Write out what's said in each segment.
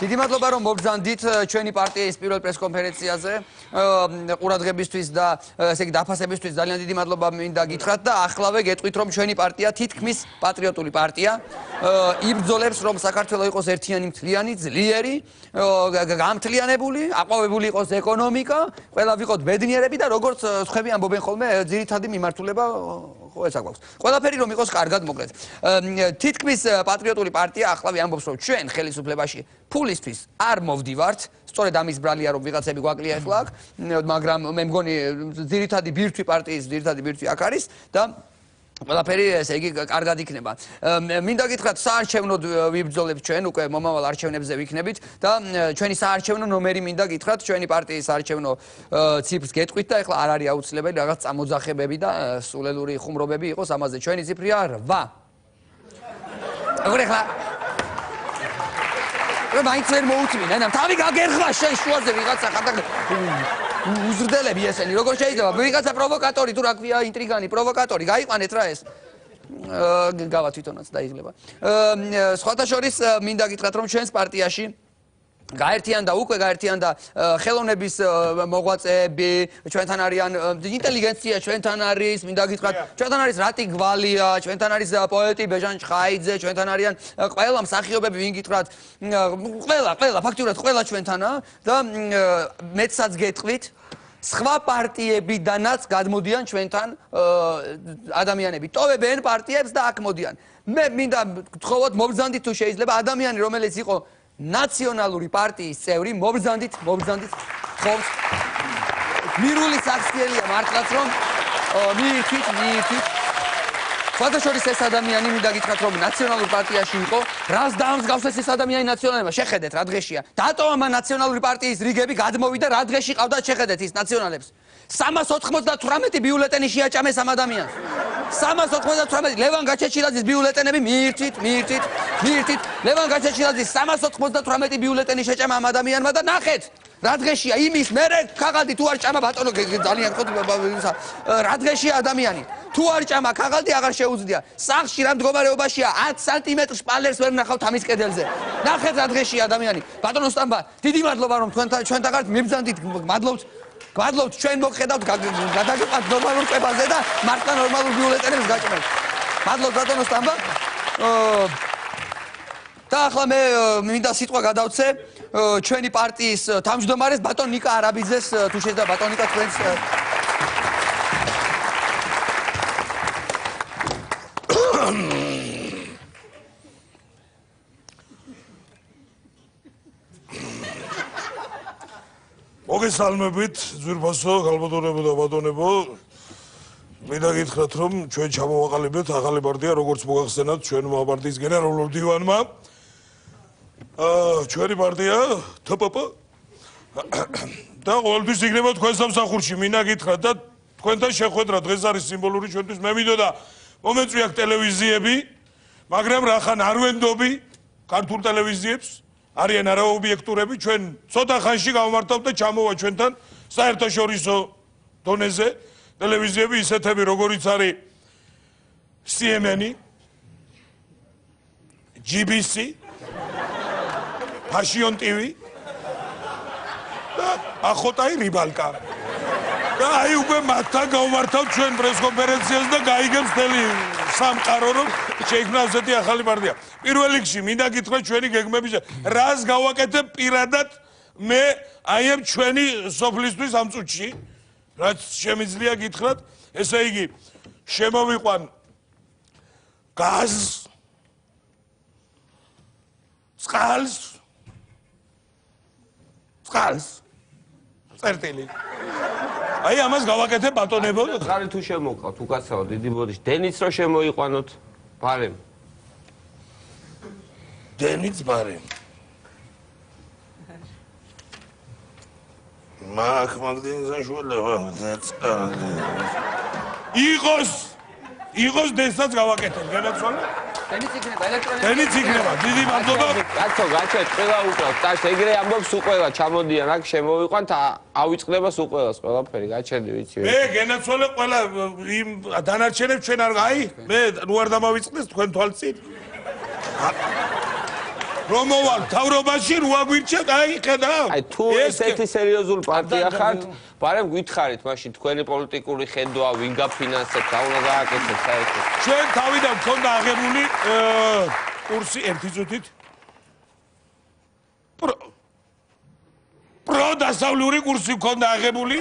დიდი მადლობა რომ მობრძანდით ჩვენი პარტიის პირველ პრესკონფერენციაზე ყურადღებისთვის და ესე იგი დაფასებისთვის ძალიან დიდი მადლობა მინდა გითხრათ და ახლავე გეტყვით რომ ჩვენი პარტია თითქმის პატრიოტული პარტია იბრძოლებს რომ საქართველო იყოს ერთიანი მთლიანი ძლიერი გამთლიანებული აყვავებული იყოს ეკონომიკა ყველა ვიყოთ ბედნიერები და როგორც სხვები ამბობენ ხოლმე ძირითადი მიმართულება ესა გვაქვს. ყველაფერი რომ იყოს კარგად მოკლედ. თითქმის პატრიოტული პარტია ახლავე ამბობს რომ ჩვენ ხელისუფლებაში ფულისთვის არ მოვდივართ. სწორედ ამის ბრალია რომ ვიღაცები გვაკლია ახლა აქ, მაგრამ მე მგონი ძირითადი ბირთვი პარტიის ძირითადი ბირთვი აქ არის და ყველაფერი ესე იგი კარგად იქნება. მინდა გითხრათ საარჩევნოდ ვიბრძოლებთ ჩვენ უკვე მომავალ არჩევნებზე ვიქნებით და ჩვენი საარჩევნო ნომერი მინდა გითხრათ ჩვენი პარტიის საარჩევნო ციფრს გეტყვით და ეხლა არ არის აუცილებელი რაღაც წამოძახებები და სულელური ხუმრობები იყოს ამაზე ჩვენი ციფრია 8. როგორ ეხლა რომ მაინც ვერ მოუთმინე ნამ თავი გაგერხვა შენ შუაზე ვიღაცა ხარ უზრდელები ესენი როგორ შეიძლება ვიღაცა პროვოკატორი თუ რა ქვია ინტრიგანი პროვოკატორი გაიყვანეთ რა ეს გავა თვითონაც დაიღლება სხვათა შორის მინდა გითხრათ რომ ჩვენს პარტიაში გაერთიანდა უკვე გაერთიანდა ხელოვნების მოღვაწეები ჩვენთან არიან ინტელიგენცია ჩვენთან არის მინდა გითხრათ ჩვენთან არის რატი გვალია ჩვენთან არის პოეტი ბეჟან ჩხაიძე ჩვენთან არიან ყველა მსახიობები ვინ გითხრათ ყველა ფაქტურად ყველა ჩვენთანა და მეცაც გეტყვით სხვა პარტიებიდანაც გადმოდიან ჩვენთან ადამიანები ტოვებენ პარტიებს და აქ მოდიან მე მინდა გთხოვოთ მობრძანდით თუ შეიძლება ადამიანი რომელიც იყო ნაციონალური პარტიის წევრი მობრძანდით ხობს მირული საქციელია მართლაც რომ მიირთვით სხვათა შორის ეს ადამიანი მინდა გითხრათ რომ ნაციონალურ პარტიაში იყო რას დაამსგავსეს ეს ადამიანი ნაციონალებმა შეხედეთ რა დღეშია დატოვა მან ნაციონალური პარტიის რიგები გადმოვიდა რა დღეში ყავდათ შეხედეთ ის ნაციონალებს 398 ბიულეტენი შეაჭამეს ამ ადამიანს 398 ლევან გაჩეჩილაძის ბიულეტენები მიირთვით ლევან გაჩეჩილაძის 398 ბიულეტენი შეჭამა ამ ადამიანმა და ნახეთ რა დღეშია იმის მერე ქაღალდი თუ არ ჭამა ბატონო ძალიან ხო რა დღეშია ადამიანი თუ არ ჭამა ქაღალდი აღარ შეუძლია სახლში რა მდგომარეობაშია 10 სანტიმეტრ შპალერს ვერ ნახავთ ამის კედელზე ნახეთ რა დღეშია ადამიანი ბატონო სტამბა დიდი მადლობა რომ ჩვენთან გარეთ მიბრძანდით გმადლობთ ჩვენ მოგხედავთ გადაგიყვანთ ნორმალურ კვებაზე და მართლა ნორმალურ ბიულეტენებს გაჭმევთ მადლობთ ბატონო სტამბა და ახლა მე მინდა სიტყვა გადავცე ჩვენი პარტიის თავმჯდომარეს ბატონ ნიკა არაბიძეს თუ შეიძლება ბატონ ნიკა თქვენს მოგესალმებით ძვირფასო გალბატონებო და ბატონებო მინდა გითხრათ რომ ჩვენ ჩამოვაყალიბეთ ახალი პარტია როგორც მოგახსენათ ჩვენმა პარტიის გენერალურ დივანმა ჩვენი პარტია თპპ და ყოველთვის იქნება თქვენ სამსახურში მინდა გითხრათ და თქვენთან შეხვედრა დღეს არის სიმბოლური ჩვენთვის მე მინდოდა მომეწვიათ ტელევიზიები მაგრამ რახან არ ვენდობი ქართულ ტელევიზიებს არიან არაობიექტურები ჩვენ ცოტა ხანში გავმართავთ და ჩამოვა ჩვენთან საერთაშორისო დონეზე ტელევიზიები ისეთები როგორიც არის CNN GBC Passion TV და ახოტაი რიბალკა და აი უკვე მათთან გავმართავთ ჩვენ პრესკონფერენციას და გაიგებს მთელი სამყარო რომ შეიქმნა ასეთი ახალი პარტია. პირველ რიგში მინდა გითხრათ ჩვენი გეგმების რას გავაკეთებ პირადად მე აი ამ ჩვენი სოფლისთვის ამ წუთში რაც შემიძლია გითხრათ ესე იგი შემოვიყვან გაზს წყალს წერტილი. აი ამას გავაკეთებ ბატონებო. ხარი თუ შემოყავთ უკაცრავად დიდი ბოდიში დენიც რო შემოიყვანოთ ბარემ დენიც ბარემ მაგ მაგდენზან შულება იყოს დენსაც გავაკეთებ განაცვალე დენიც იქნება ელექტრონიკა დენიც იქნება დიდი მადლობა კაცო გაჩვენეთ ყველა უკრავთ ტაშ ეგრე ამბობს უყველა ჩამოდიან აქ შემოვიყვანთ ავიწყდება უყველას ყველაფერი გაჩერდი ვიცი მე განაცვალე ყველა იმ დანარჩენებს ჩვენ არ აი მე ნუ არ დამავიწყდეს თქვენ თვალწინ რომ მოვალ თავრობაში რო აგვირჩიეთ აი ხედავ აი თუ ესეთი სერიოზული პარტია ხართ ბარემ გითხარით მაშინ თქვენი პოლიტიკური ხედვა ვინ გაფინანსებთ რა უნდა გააკეთოთ საერთოდ ჩვენ თავიდან გქონდა აღებული კურსი ერთი წუთით პროდასავლური კურსი გქონდა აღებული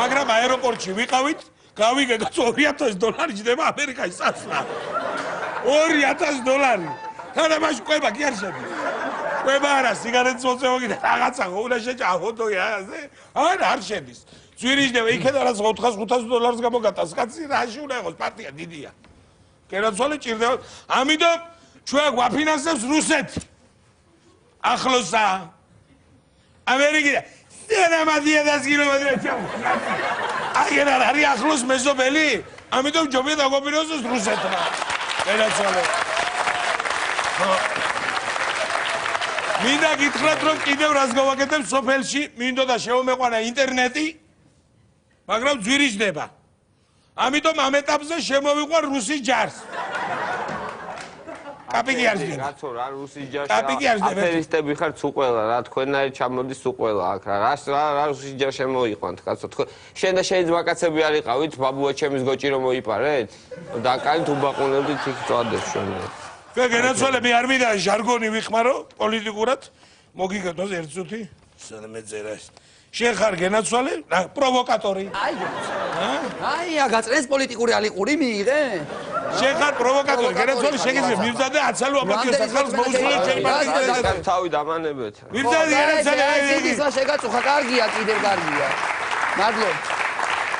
მაგრამ აეროპორტში ვიყავით გავიგე $2000 ჯდება ამერიკაში წასვლა $2000 თანამაში ყვება კი არ შედის ყვება არა სიგარეტს მოწევოგი და რაღაცა უნდა შეჭაჰოდოია ასე არ შედის ძვირიჯდება იქედა რაც $400-500 გამოგატანს კაცი რაში უნდა იყოს პარტია დიდია კერაცვალე ჭირდება ამიტომ ჩვენ გვაფინანსებს რუსეთი ახლოსა ამერიკიდან 300 კილომეტრი აგერ არის ახლოს მეზობელი ამიტომ ჯობია დაგვაპიროს რუსეთმა კერაცვალე მინდა გითხრათ რომ კიდევ რას გავაკეთებ სოფელში მინდოდა შევმეყვანა ინტერნეტი მაგრამ ძვირიჯდება ამიტომ ამ ეტაპზე შემოვიყვარ რუსის ჯარს კაპიკი არ ჯდება რაცო რა რუსის ჯარში კაპიკი არ ჯდება აფერისტები ხართ უყველა რა თქვენარი ჩამოდის უყველა აქ რა რუსის ჯარს შემოიყვანთ კაცო თქვენ შენ და შენი ძმაკაცები არ იყავით ბაბუაჩემის გოჭი რომ მოიპარეთ დაკარით უბაყუნებდით იქ წვადებს შენს მე განაცვალე მე არ მინდა ჟარგონი ვიხმარო პოლიტიკურად მოგიგებდოს ერთ წუთი სადამე წერას შენ ხარ განაცვალე პროვოკატორი აი აგაწეს პოლიტიკური ალიყური მიიღე შენ ხარ პროვოკატორი განაცვალე შეგიძლია მივზადე აცალო აპატიოს ახალს მოუსრულე ჩემი პარტიის თავი დამანებეთ მივზადე განაცვალე ისა შეგაწუხა კარგია კიდევ კარგია მადლობა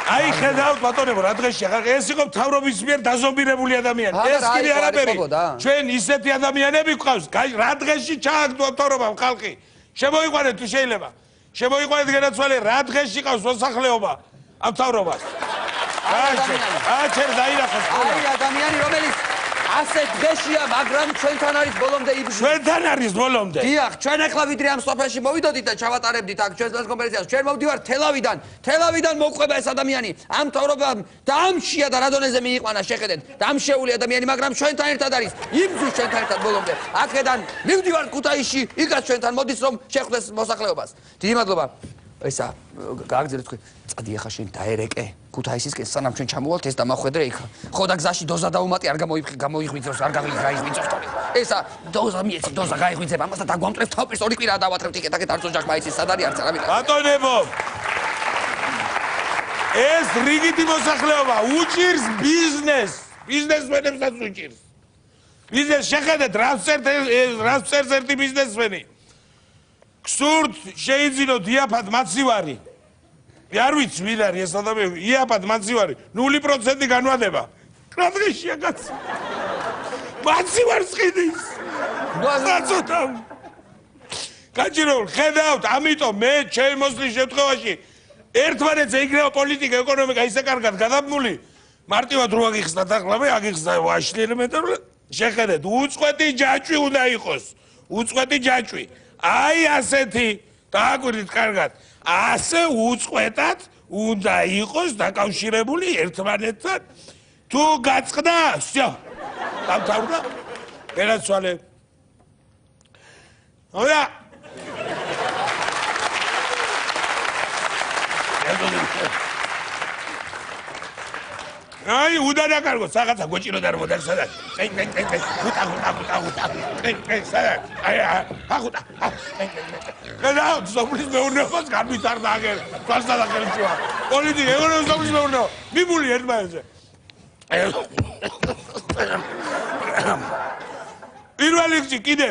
აი ხედავთ ბატონებო რა დღეში ხარ ეს იყო მთავრობის მიერ დაზომბირებული ადამიანი ეს კიდე არაფერი ჩვენ ისეთი ადამიანები გვყავს რა დღეში ჩააგდო მთავრობამ ხალხი შემოიყვანეთ თუ შეიძლება შემოიყვანეთ განაცვალე რა დღეში ყავს მოსახლეობა ამ მთავრობას აჩერ დაინახოს აი ადამიანი რომელიც ასე დღეშია მაგრამ ჩვენთან არის ბოლომდე იბრძვის ჩვენთან არის ბოლომდე დიახ ჩვენ ახლა ვიდრე ამ სოფელში მოვიდოდით და ჩავატარებდით აქ ჩვენს პრესკონფერენციას ჩვენ მოვდივართ თელავიდან მოყვება ეს ადამიანი ამ მთავრობამ დამშია და რა დონეზე მიიყვანა შეხედეთ დამშეული ადამიანი მაგრამ ჩვენთან ერთად არის იბრძვის ჩვენთან ერთად ბოლომდე აქედან მივდივართ ქუთაისში იქაც ჩვენთან მოდის რომ შეხვდეს მოსახლეობას დიდი მადლობა ესა გააგზავნეთ თქვენ წადი ახლა შენ დაერეკე ქუთაისისკენ სანამ ჩვენ ჩამოვალთ ეს დამახვედრე იქ ხო და გზაში დოზა დაუმატი არ გამოიღვიძოს არ გაიღვიძოს თორე ესა დოზა მიეცი დოზა გაიღვიძებ ამასთან დაგვამტრევ თავის ორი კვირა დავათრევთ იქეთ აქეთ არც ოჯახ მაიცის სად არის არც არავინ ბატონებო ეს რიგითი მოსახლეობა უჭირს ბიზნესმენებსაც უჭირს ბიზნეს შეხედეთ რას წერს ერთი ბიზნესმენი გსურთ შეიძინოთ იაფად მაცივარი არ ვიცი ვინ არის ეს ადამიანი იაფად მაცივარი 0% განვადება რა დღეშია კაცი მაცივარს ყიდის გაწოთავ გაჭიროულ ხედავთ ამიტომ მე ჩემი მოსვლის შემთხვევაში ერთმანეთზე იქნება პოლიტიკა ეკონომიკა ისე კარგად გადაბმული მარტივად რო აგიხსნათ ახლა მე აგიხსნა ვაშლი ელემენტარული შეხედეთ უწყვეტი ჯაჭვი უნდა იყოს უწყვეტი ჯაჭვი აი ასეთი დააკვირდით კარგად ასე უწყვეტად უნდა იყოს დაკავშირებული ერთმანეთთან თუ გაწყდა всё დამთავრდა განაცვალე ოდა აი უდანაკარგო რაღაცა გოჭირო და არ მოდაგსადა ყი სადაც აი ახუტა გადა ზოგლის მეურნეობას განვითარდა აგერ თვალსა და ხელშია პოლიტიკა ეკონომიკის ზოგლის მეურნეობა მიმული ერთმანეთზე პირველ რიგში კიდე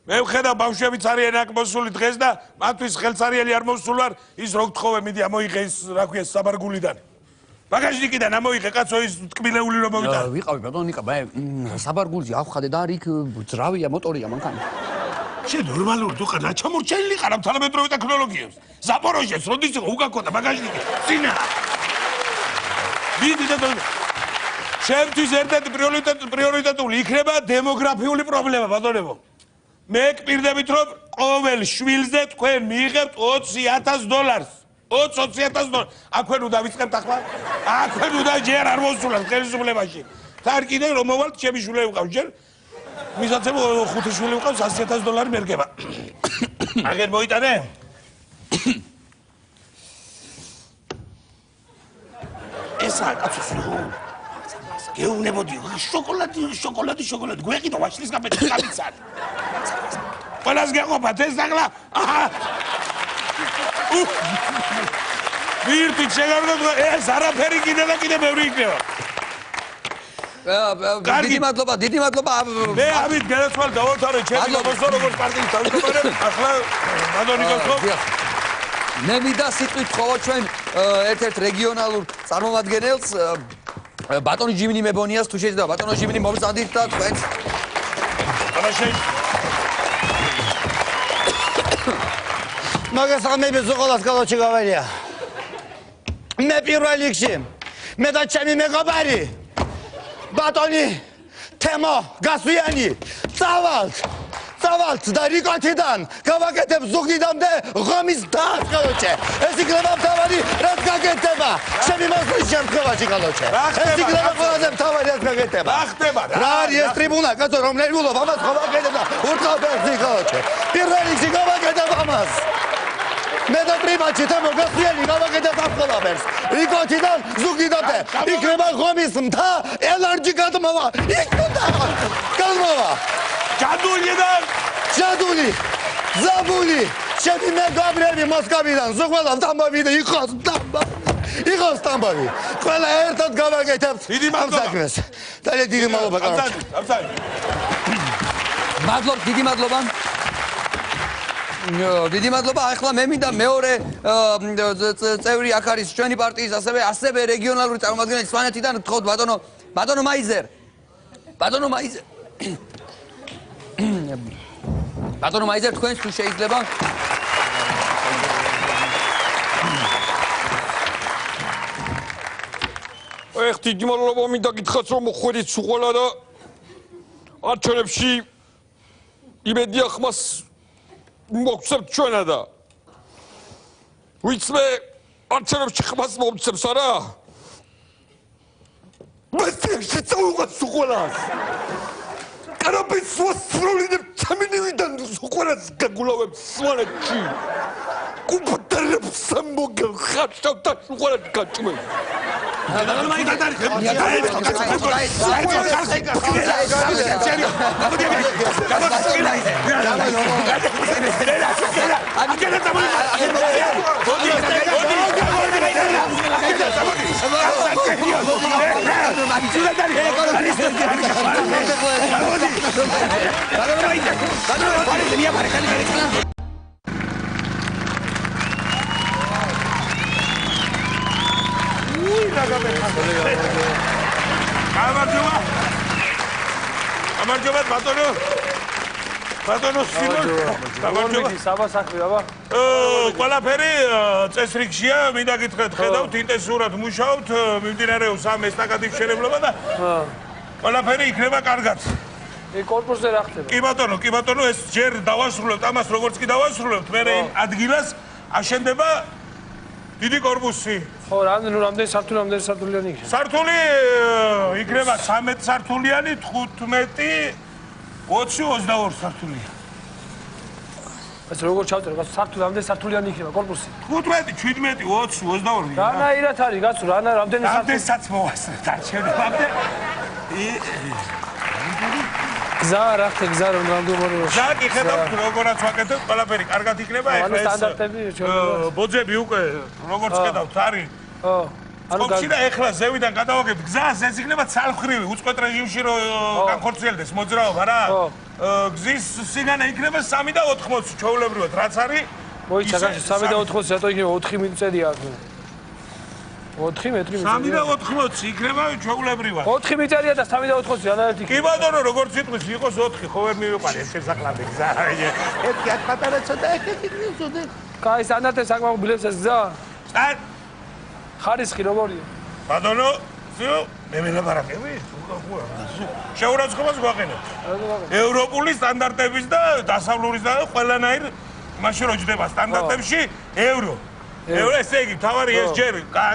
მე ვხედავ ბავშვებიც არიან აქ მოსული დღეს და მათთვის ხელსარიელი არ მოსულ ვარ ის რო გთხოვე მიდი ამოიღე ის რა ქვია საბარგულიდან ბაგაჟნიკიდან ამოიღე კაცო ის ტკბილეული რომ მოვიდა ვიყავი ბატონო ნიკა მე საბარგულზე ავხადე და იქ ძრავია მოტორია მანქანა შენ ნორმალური თუ ხარ რა ჩამორჩენილი ხარ ამ თანამედროვე ტექნოლოგიებს ზაპოროჟეს როდის იყო უკაკოდა ბაგაჟნიკი წინა მიდი და ჩემთვის ერთ-ერთი პრიორიტეტული იქნება დემოგრაფიული პრობლემა ბატონებო მე გპირდებით რომ ყოველ შვილზე თქვენ მიიღებთ $20,000 $20,000 აქვენ უნდა ვიწყებთ ახლა აქვენ უნდა ჯერ არ მოსულან ხელისუფლებაში თან კიდე რომ მოვალთ ჩემი შვილები ვყავს ჯერ მისაცემ 5 შვილი ვყავს $100,000 მერგება აგერ მოიტანე ესაა კაცო გეუნებოდი შოკოლადი გვეყიდო ვაშლის გაბეჭდა გამიცან ყველას გეყოფათ ეს დაგლა ვირთი შეგარდო ეს არაფერი კიდე და კიდე ბევრი იქნება დიდი მადლობა მე ამით გადაცვალ დავოთარე ჩემი გამოსო როგორც პარტიის თავმჯდომარე ახლა ბატონიკოს ხო მე მინდა სიტყვით ხოლო ჩვენ ერთ-ერთ რეგიონალურ წარმომადგენელს ბატონი ჯიმინი მებონიას თუ შეიძლება ბატონო ჯიმინი მომწადით და თქვენს მოგესალმები ზოყოლას კალოჩი გავარია მე პირველ რიგში მე და ჩემი მეგობარი ბატონი თემო გასვიანი წავალთ და რიკოთიდან გავაკეთებ ზუგდიდამდე ღომის დას კალოჩე ეს იქნება მთავარი რაც გაკეთება ჩემი მოსვლის შემთხვევაში კალოჩე ეს იქნება ყველაზე მთავარი რაც გაკეთება რა ხდება რა არის ეს ტრიბუნა კაცო რომელი გულობ ამას გავაკეთებ და ურთაობერდი კალოჩე პირველ რიგში გავაკეთებ ამას მე და პრიმაჩი თემო გასვიანი გავაკეთებ ამ ყველაფერს რიკოთიდან ზუგდიდამდე იქნება ღომის მთა ელარჯი გადმოვა იქ უნდა გადმოვა ჯადული ზაბული ჩემი მეგობრები მოსკოვიდან ზუგველავ დამბავი და იყოს დამბავი ყველა ერთად გავაკეთებთ ამ საქმეს დიდი მადლობა კაცო დიდი მადლობა ახლა მე მინდა მეორე წევრი აქ არის ჩვენი პარტიის ასევე რეგიონალური წარმომადგენელი სვანეთიდან გთხოვთ ბატონო მაიზერ ბატონო მაიზერ თქვენს თუ შეიძლება დიდი მადლობა მინდა გითხრათ რომ მოხვედით სულ და არჩევნებში იმედია ხმას მოგცემთ ჩვენა და ვიც მე არჩევნებში ხმას მომცემს არა მასში წაუღოთ სულას კარაბის სვასროლინებ ჩამინივიდან სულას გაგულავებ სვანეთში კუპტარებ სამოგელ ხარშავ და სულას გაჭმე გამარჯობა ბატონო სიმონ ყველაფერი წესრიგშია მინდა გითხრათ ხედავთ ინტენსიურად მუშაობთ მიმდინარეობს ამ ესტაკადის მშენებლობა და ყველაფერი იქნება კარგად კორპუსზე რა ხდება? კი ბატონო ეს ჯერ დავასრულებთ ამას როგორც კი დავასრულებთ მე იმ ადგილას აშენდება დიდი კორპუსი ხო რამდენი სართულიანი იქნება? სართული იქნება 13 სართულიანი 15 20-22 სართულია ეს როგორ ჩავწერე გასულ რამდენი სართულიანი იქნება კორპუსი? 15 17 20 22 რანაირად არის გასულ რამდენი სართული? რამდენსაც მოვასწრეთ არჩევნებამდე გზა რა ხდება გზა რომ რამდგომარეობაში გზა კი ხედავთ როგორაც ვაკეთებ ყველაფერი კარგად იქნება ახლა ეს სტანდარტები ბოძები უკვე როგორც ხედავთ არის ანუ და ეხლა ზევიდან გადავაგებთ გზას ეს იქნება ცალმხრივი უწყვეტ რეჟიმში რომ განხორციელდეს მოძრაობა რა გზის სიგანა იქნება 3 და 80 ჩვეულებრივად რაც არის მოიცა გაში 3 და 80 რატო იქნება 4 მიწედია აქ 4 მეტრი 3 და 80 იქნება ჩვეულებრივად 4 მიწედია და 3 და 80 ანალიტიკი კი ბატონო როგორც სიტყვის იყოს 4 ხო ვერ მივიყვანე შესაძლებელი გზა ერთი აქ პატარა ცოტა ეხეთი ცოტა. კაი სანათე საკმაო ბილებს ეს გზა წარ ხარისხი როგორია ბატონო ზუ მე მელაპარაკები შეურაცხყოფას გვაყენებთ ევროპული სტანდარტების და დასავლურის და ყველანაირ მაშინ რო ჯდება სტანდარტებში ევრო ესე იგი თავარი ეს ჯერ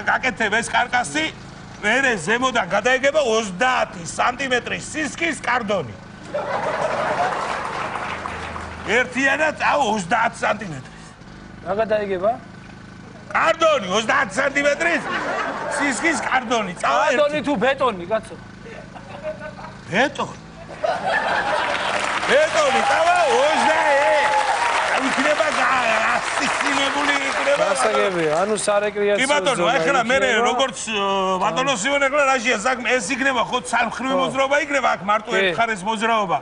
გაკეთებ ეს კარკასი მერე ზემოდან გადაეგება 30 სანტიმეტრის სისქის კარდონი ერთიანად 30 სანტიმეტრის რა გადაიგება კარდონი 30 სანტიმეტრის სისქის კარდონი კარდონი თუ ბეტონი კაცო ბეტონი წავა 20 იქნება გასისიმებული იქნება გასაგებია ანუ სარეკრეაციო კი ბატონო ახლა მე როგორც ბატონო სივენ ახლა რაშია საქმე ეს იქნება ხო სამხრივი მოძრაობა იქნება აქ მარტო ერთ მხარეს მოძრაობა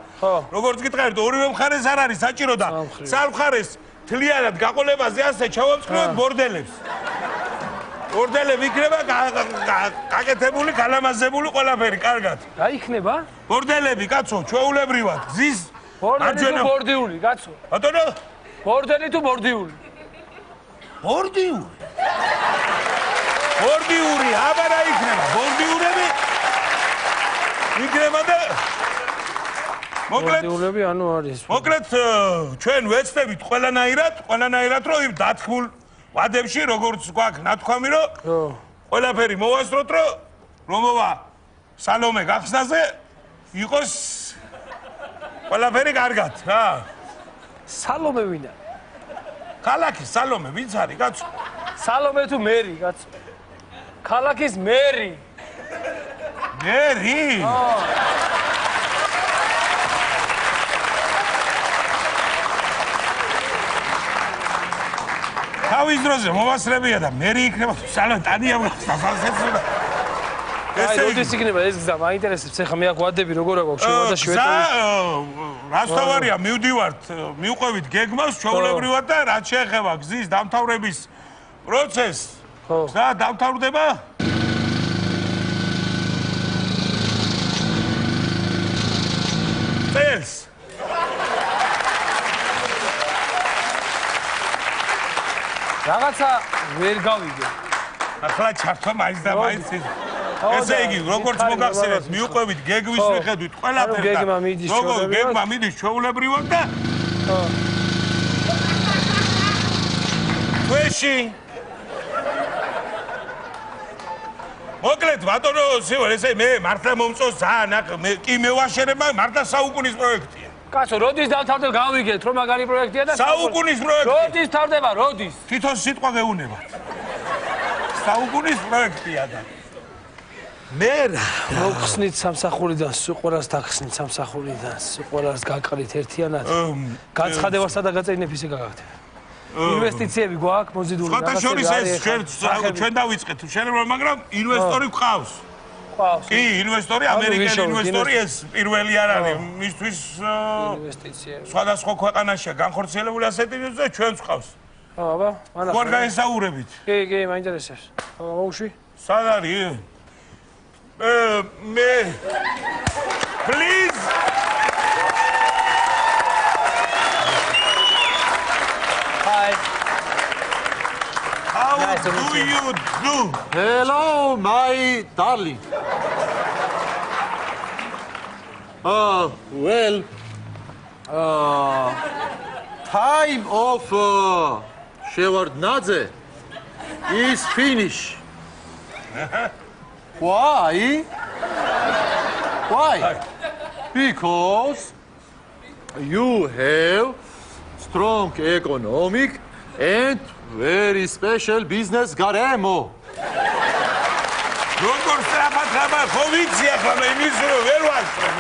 როგორც გითხარით ორივე მხარეს არ არის საჭირო და სამხრეს თლიანად გაყოლებაზე ასე ჩავამწყნოთ ბორდელებს ბორდელები იქნება გაკეთებული გალამაზებული ყველაფერი კარგად რა იქნება ბორდელები კაცო ჩვეულებრივად გზის ბორდელი თუ ბორდიული კაცო ბატონო ბორდელი თუ ბორდიული ბორდიური აბა რა იქნება ბორდიურები იქნება და ბორდიულები ანუ არის მოკლედ ჩვენ ვეცდებით ყველანაირად რომ იმ დათქმულ ვადებში როგორც გვაქვს ნათქვამი რომ ყველაფერი მოვასწროთ რომ მოვა სალომე გახსნაზე იყოს ყველაფერი კარგად რა სალომე ვინა ქალაქის სალომე ვინც არის კაცო სალომე თუ მერი კაცო ქალაქის მერი თავის დროზე მომასწრებია და მერი იქნება სალომე ტანია გახსნა აი როდის იქნება ეს გზა მაინტერესებს ახლა მე აქ ვადები როგორ აქვს შევადაში ვეტყვი რას თავარია მივდივართ მივყვებით გეგმას ჩვეულებრივად და რაც შეეხება გზის დამთავრების პროცესს გზა დამთავრდება წელს რაღაცა ვერ გავიგე ახლა ჩართვა მაინც და მაინც ესე იგი როგორც მოგახსენეთ მივყვებით გეგმის მიხედვით ყველაფერს როგორ გეგმა მიდის ჩვეულებრივად და თვეში მოკლედ ბატონო სივერ ესე მე მართლა მომწონს ძალიან მე კი მევაშერებ მართლა საუკუნის პროექტია კაცო როდის დავთავრდებ გავიგეთ რომ მაგარი პროექტია და საუკუნის პროექტი როდის თავდება როდის თვითონ სიტყვა გეუნება საუკუნის პროექტია და მე მოხსნით სამსახურიდან სიყვარას დახსნით სამსახურიდან სიყვარას გაყრით ერთიანად გაცხადებასა და გაწეინებ ისე გაგახდეთ ინვესტიციები გვაქვს მოზიდული რაღაცა შორის ეს ჩვენ დავიწყეთ შეიძლება მაგრამ ინვესტორი გვყავს კი ინვესტორი ამერიკელი ინვესტორი ეს პირველი არ არის მისთვის ინვესტიციები სხვადასხვა ქვეყანაშია განხორციელებული ასეთი ინვესტორი ჩვენც გვყავს აბა მანახ როგორ გაესაუბრებით კი მაინტერესებს მოუშვი სად არის მე please Hi how do you do Hello, my darling. Well, time of Shevardnadze is finished. Why? Because you have strong economic and very special business garemo. როგორ სწრაფად ხო ვიცი ახლა მე იმის რომ ვერ ვასწრებ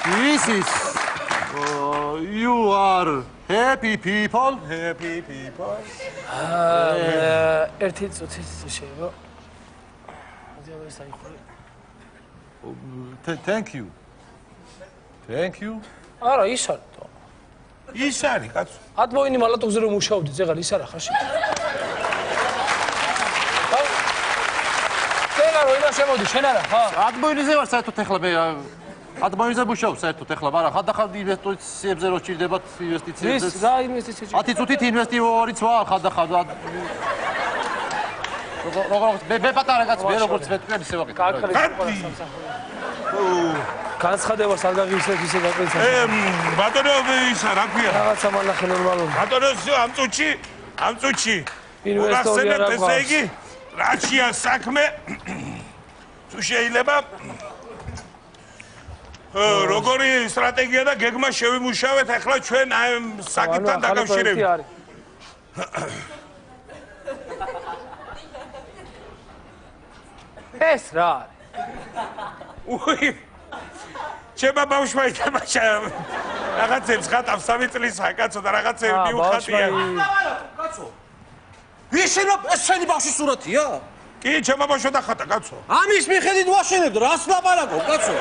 This is you are happy people. ერთი წუთი შეიძლება Thank you. Thank you. არა, ის არის. ის არის, კაცო. ატმოინი მალატოზე რომ მუშაობდი, ზეღარ ის არა ხარში. ზეღარ რო იმას შემოდი, შენ არა, ხა? ატმოინიზე ვარ საერთოდ ეხლა მე ატმოინიზე მუშაობ საერთოდ ეხლა, მაგრამ ხანდახან ინვესტიციებზე რო სჭირდებათ ინვესტიციებზე. ის რა ინვესტიციები? 10 წუთით ინვესტორიც ვარ ხანდახან. როგორც მე პატარა კაცი, მე როგორც ვეთქვი, ისე ვაკეთებ. განცხადებას არ გაგიხსენებ ისე გაყიცა. ბატონო ისა რა ქვია? რაღაცა მანახე ნორმალური. ბატონო ამ წუთში ინვესტორი არ გახსენებთ, ესე იგი რაშია საქმე თუ შეიძლება როგორი სტრატეგია და გეგმა შევიმუშავეთ ახლა ჩვენ აი ამ საკითხთან დაკავშირებით. ეს რა არის? უი ჩემო ბავშვი ითამაშა რაღაცებს ხატავს 3 წლისა კაცო და რაღაცები მიუხატია. კაცო. ვიშენო ეს შენი ბავშვის სურათია? კი ჩემო ბავშვი დახატა კაცო. ამის მიხედვით ვაშენებ, რას ლაპარაკობ, კაცო?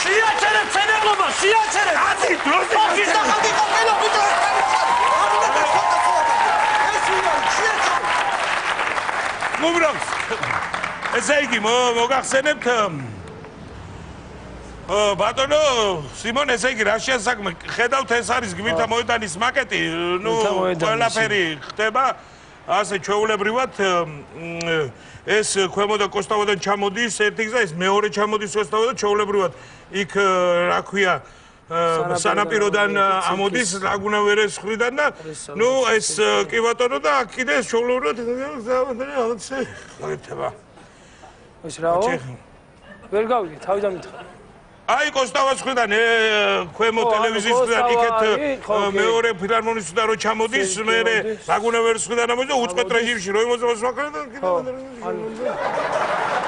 შეაჩერებ ცენებლობა, შეაჩერებ. ათი დროზე ბავშვის დახატი ყოფილა ბიჭო. მუბრავს ესე იგი მოგახსენებთ ბატონო სიმონ ესე იგი რა შეასაქმე ხედავთ ეს არის გმირთა მოედანის მაკეტი ნუ ყველაფერი ხდება ასე ჩვეულებრივად ეს ქვემოდან კოსტავოდან ჩამოდის ერთი გზა ეს მეორე ჩამოდის კოსტავოდან ჩვეულებრივად იქ რა ქვია სანაპიროდან ამოდის ლაგუნა ვერეს ხრიდან და ნუ ეს კი ბატონო და აქ კიდე ჩვეულებრივად ხდება ეს რაო? ვერ გავიგე, თავიდან მითხრა. აი კოსტავას ხრიდან ქვემო ტელევიზიის ხრიდან იქეთ მეორე ფილარმონისტიდან რო ჩამოდის მე ლაგუნა ვერეს ხრიდან ამოდის და უწყეთ რეჟიმში რო იმოძებს ვაკრა და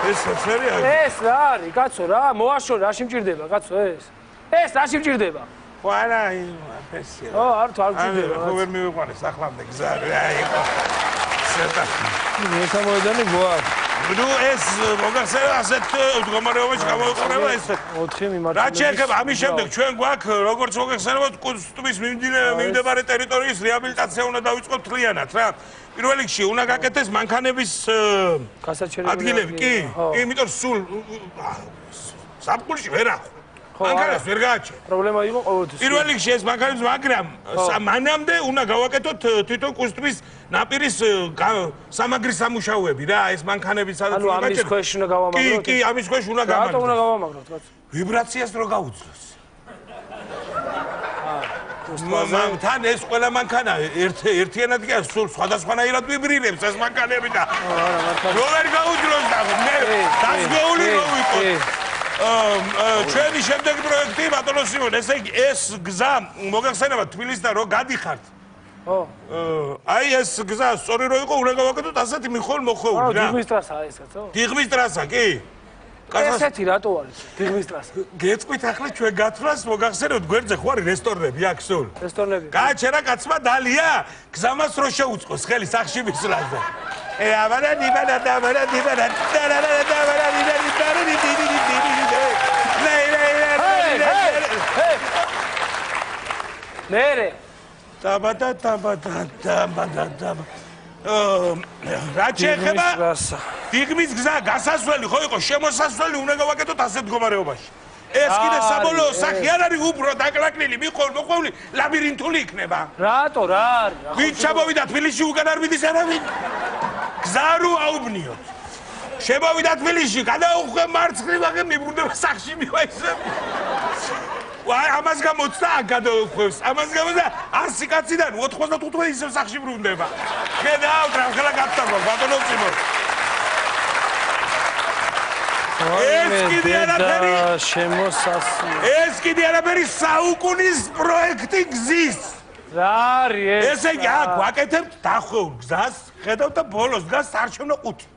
ეს სერია ეს რა არის, კაცო რა, მოაშორე, რაში მჭირდება, კაცო ეს? ეს რაში მჭირდება? ხო არა ფესია არ მჭირდება. ხო ვერ მივიყვანეს ახლამდე გზა აი ხო შეტა მესა მოედანი გვაქვს. ნუ ეს მოგახსენებთ ასეთ მდგომარეობაში გამოიყურება ეს 4 მიმართულებით. რა შეიძლება ამის შემდეგ ჩვენ გვაქვს როგორც მოგახსენებთ კუნსტის მიმდებარე ტერიტორიის რეაბილიტაცია უნდა დავიწყოთ მთლიანად რა პირველ რიგში უნდა გაკეთდეს მანქანების ადგილები კი იმიტომ სულ საფულში ვერ ახო მანქანას ვერ გააჩენ პრობლემა იყო ყოველთვის პირველ რიგში ეს მანქანებს მაგრამ მანამდე უნდა გავაკეთოთ თვითონ კუნსტის ნაპირის სამაგრის სამუშაოები რა ეს მანქანები სადაც უნდა გაჩერდეთ ანუ ამის ქვეშ უნდა გავამაგროთ კი ამის ქვეშ უნდა გამაგროთ რატომ უნდა გავამაგროთ კაცო ვიბრაციას რო გაუძლოს თან ეს ყველა მანქანა ერთიანად კი სულ სხვადასხვანაირად ვიბრირებს ეს მანქანები და რო ვერ გაუძლოს და მე დასგეული რო ვიყო ჩვენი შემდეგი პროექტი ბატონო სიმონ ესე იგი ეს გზა მოგახსენებათ თბილისიდან რო გადიხართ აი ეს გზა სწორი რო იყო უნდა გავაკეთოთ ასეთი მოხოვი რა დიღმის ტრასაა ეს კაცო დიღმის ტრასა კი ესეთი რატო არის დიღმის ტრასა გეტყვით ახლა ჩვენ გათვლას მოგახსენებთ გვერდზე ხო არის რესტორნები აქ სულ რესტორნები გააჩერა კაცმა დალია გზამას რო შეუწყოს ხელი სახში მისვლაზე აბარა დიბარა დაბარა დიბარა მერე დაბადა რა შეიძლება დიღმის გზა გასასვლელი ხო იყო შემოსასვლელი უნდა გავაკეთოთ ასეთ მდგომარეობაში ეს კიდე საბოლოო სახე არ არის უფრო დაკლაკნილი მოყვეული ლაბირინთული იქნება რატო რა არის ვინ ჩამოვიდა თბილისში უკან არ მიდის არავინ გზა რო აუბნიოთ შემოვიდა თბილისში გადაუხვე მარცხნივ აღე მიბრუნდება სახში მივაისე აი ამას გამოწდა გადაუხვევს ამას გამოწდა 100 კაციდან 95 ისევ სახში ბრუნდება ხედავთ რა ხელა გაწარვა ბატონო სიმონ ეს კიდე არაფერი შემოსასვლელი ეს კიდე არაფერი საუკუნის პროექტი გზის რა არის ეს ესე იგი აქ ვაკეთებთ დახვეულ გზას ხედავთ და ბოლოს დგას საარჩევნო ყუთი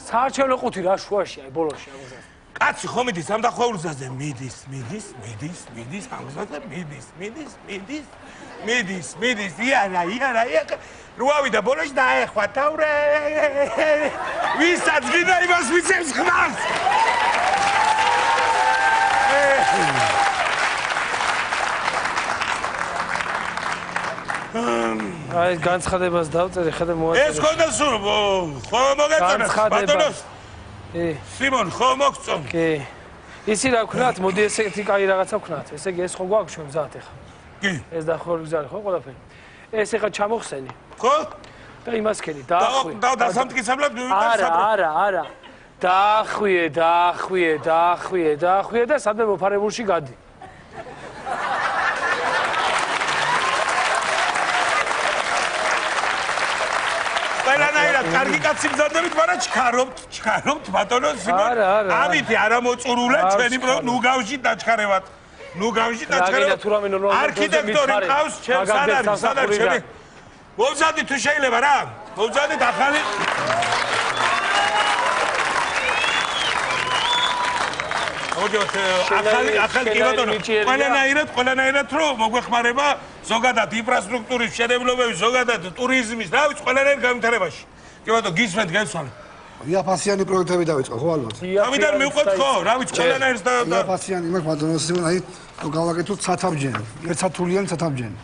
საარჩევნო ყუთი რა შუაში აი ბოლოში ამ გზაზე კაცი ხო მიდის ამ დახვეულ გზაზე მიდის ამ გზაზე მიდის იანა რო ავიდა ბოლოში დაეხვა თავრე ვისაც გინდა იმას ვიცემს ხმას აი განცხადებას დავწერე, ხედა მოაწერე. ეს ხონდა სულ ხო მოგეწონა ბატონოს. სიმონ ხო მოგწონ. კი. ისი რა ვქნათ? მოდი ესეთი კაი რაღაცა ვქნათ. ესე იგი ეს ხო გვაქვს ჩვენ გზად ახლა. კი. ეს დახური გზარი ხო ყველაფერი. ეს ახლა ჩამოხსენი. ხო? და იმას ქენი, დაახვი. და დასამტკიცებლად მივიტანე არა. დაახვიე და სადმე მოფარებულში გადი. ყველანაირად კარგი კაცი მზადებით, მაგრამ ჩქარობთ ბატონო სიმონ. ამით არა მოწურულე ჩვენი ნუ გავში დაჩქარებათ. არქიტექტორი მყავს ჩემს სად არის ჩემი. მოვზადით თუ შეიძლება რა? მოვზადით ახალი მოგიოთ ახალი კი ბატონო. ყველანაირად რომ მოგვეხმარება ზოგადად ინფრასტრუქტურის მშენებლობების, ზოგადად ტურიზმის, რა ვიცი, ყველანაირ განვითარებაში. კი ბატონო, გისმენთ გესვალი. იაფასიანი პროექტები დავიწყო ხო ალბათ? ამიტომ მივყვეთ ხო, რა ვიცი, ყველანაირს და იაფასიანი მაგ ბატონო სიმონ, აი გავაკეთოთ ცათამბჯენი, ერთსართულიანი ცათამბჯენი.